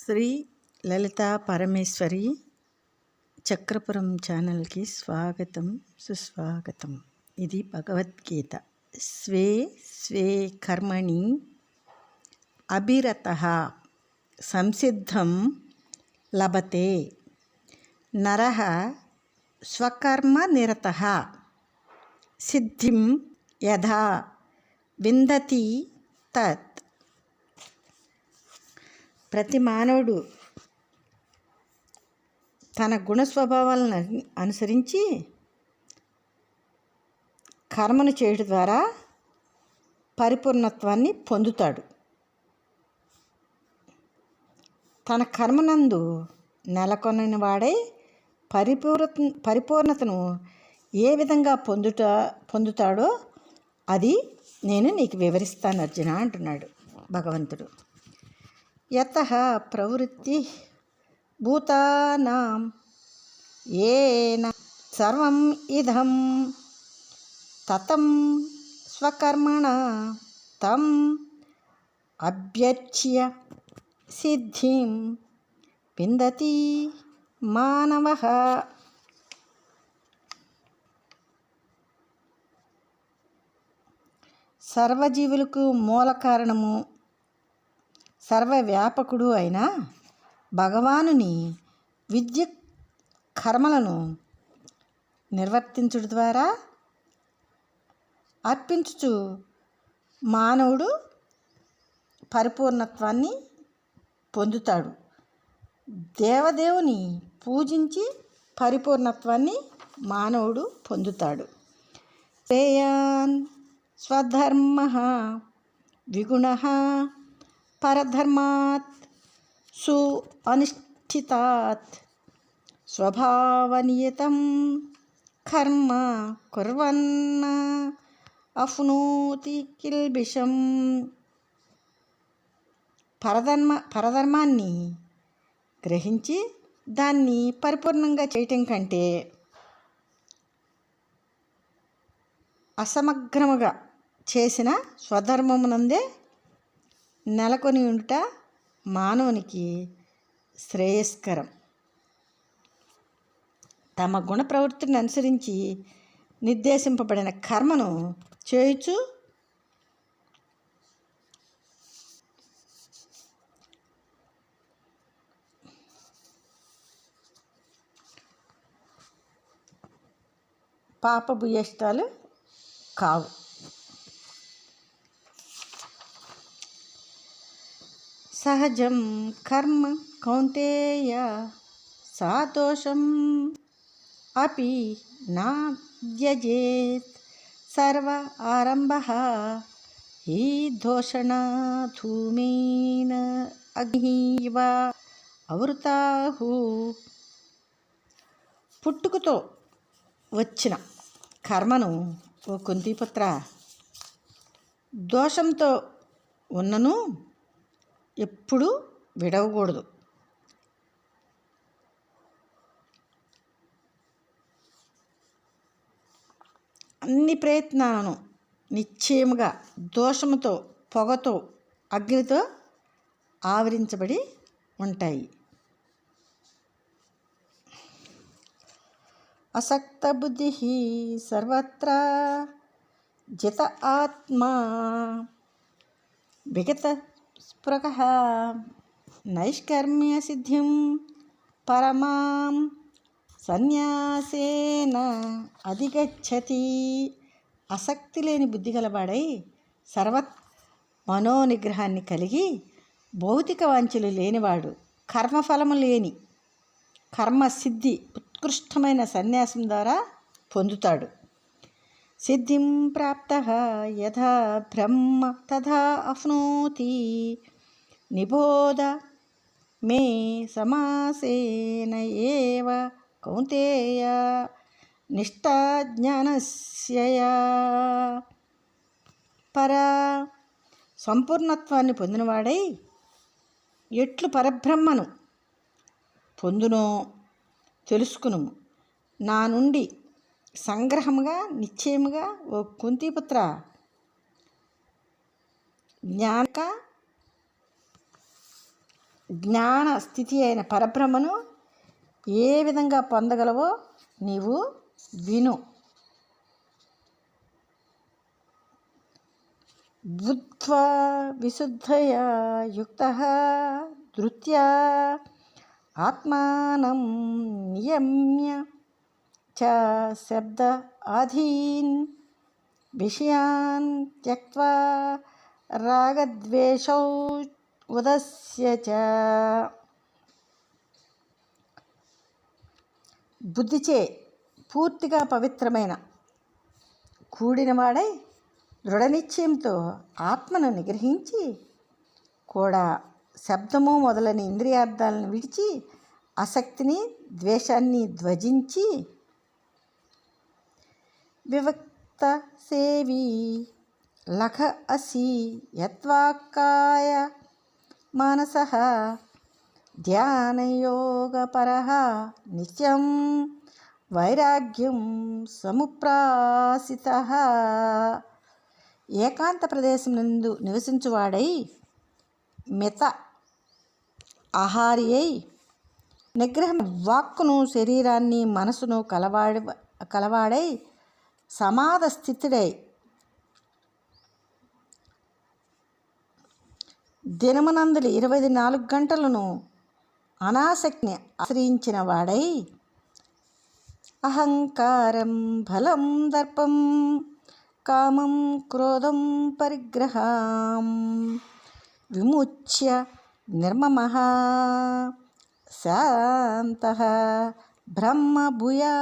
శ్రీ లలితా పరమేశ్వరి చక్రపురం ఛానల్కి స్వాగతం సుస్వాగతం. ఇది భగవద్గీత. స్వే స్వే కర్మణి అభిరతః సంసిద్ధం లభతే నరః స్వకర్మ నిరతః సిద్ధిం యథా విందతి తత్. ప్రతి మానవుడు తన గుణస్వభావాలను అనుసరించి కర్మను చేయడం ద్వారా పరిపూర్ణత్వాన్ని పొందుతాడు. తన కర్మనందు నెలకొన్న వాడై పరిపూర్ణతను ఏ విధంగా పొందుతాడో అది నేను నీకు వివరిస్తాను అర్జున అంటున్నాడు భగవంతుడు. యతః ప్రవృత్తి భూతానాం ఏన సర్వం ఇదం తతం స్వకర్మణ తం అభ్యర్చ్య సిద్ధిం విందతి మానవః. సర్వజీవులకు మూల కారణము సర్వవ్యాపకుడు అయిన భగవానుని విద్య కర్మలను నిర్వర్తించుట ద్వారా అర్పించుచు మానవుడు పరిపూర్ణత్వాన్ని పొందుతాడు. దేవదేవుని పూజించి పరిపూర్ణత్వాన్ని మానవుడు పొందుతాడు. శ్రేయాన్ స్వధర్మః విగుణః పరధర్మాత్ సు అనిష్ఠితాత్ స్వభావనియతం కర్మ కుర్వన్న అఫ్నోతి కిల్బిషం. పరధర్మాన్ని గ్రహించి దాన్ని పరిపూర్ణంగా చేయటం కంటే అసమగ్రముగా చేసిన స్వధర్మమునందే నెలకొని ఉండుట మానవునికి శ్రేయస్కరం. తమ గుణ ప్రవృత్తిని అనుసరించి నిర్దేశింపబడిన కర్మను చేయుచు పాపభూయిష్టాలు కావు. సహజం కర్మ కౌంతేయ సాదోషం అపి నా త్యజేత్. సర్వ ఆరంభః హి దోషణ ధూమేన అగ్నివ అవృతాహు. పుట్టుకతో వచ్చిన కర్మను ఓ కుంతిపుత్ర దోషంతో ఉన్నను ఎప్పుడూ విడవకూడదు. అన్ని ప్రయత్నాలను నిశ్చయముగా దోషముతో పొగతో అగ్నితో ఆవరించబడి ఉంటాయి. అసక్త బుద్ధి సర్వత్రా జిత ఆత్మా విగత స్పృహః నైష్కర్మ్య సిద్ధిం పరమాం సన్యాసేన అధిగచ్చతి. ఆసక్తి లేని బుద్ధి గలవాడై సర్వత్ మనోనిగ్రహాన్ని కలిగి భౌతిక వాంఛలు లేనివాడు కర్మఫలము లేని కర్మసిద్ధి ఉత్కృష్టమైన సన్యాసం ద్వారా పొందుతాడు. సిద్ధిం ప్రాప్తః యథా బ్రహ్మ తథా అప్నోతి నిబోధ మే సమాసేన ఏవ కౌంతేయ నిష్ఠా జ్ఞానస్య యా. సంపూర్ణత్వాన్ని పొందినవాడై ఎట్లు పరబ్రహ్మను పొందునో తెలుసుకును. నా నుండి సంగ్రహముగా నిశ్చయముగా ఓ కుంతిపుత్ర జ్ఞాన స్థితి అయిన పరబ్రహ్మను ఏ విధంగా పొందగలవో నీవు విను. బుద్ధ్వా విశుద్ధయా యుక్తః ధృత్యా ఆత్మానం నియమ్య చ శబ్ద ఆధీన్ విషయాన్ త్యక్త్వా రాగద్వేషౌ ఉదస్య చ. బుద్ధిచే పూర్తిగా పవిత్రమైన కూడినవాడై దృఢనిశ్చయంతో ఆత్మను నిగ్రహించి కూడా శబ్దము మొదలైన ఇంద్రియార్థాలను విడిచి ఆసక్తిని ద్వేషాన్ని ధ్వజించి వివక్త సేవి లఖ అసి యత్వాక్కాయ మానసః ధ్యానయోగపరః నిత్యం వైరాగ్యం సముప్రాసితః. ఏకాంత ప్రదేశం నందు నివసించువాడై మిత ఆహారి అయి నిగ్రహం వాక్కును శరీరాన్ని మనసును కలవాడై సమాధ స్థితుడై దినమునందులు 24 గంటలను అనాసక్తిని ఆశ్రయించిన వాడై అహంకారం బలం దర్పం కామం క్రోధం పరిగ్రహం విముచ్య నిర్మమః శాంతః బ్రహ్మ భూయా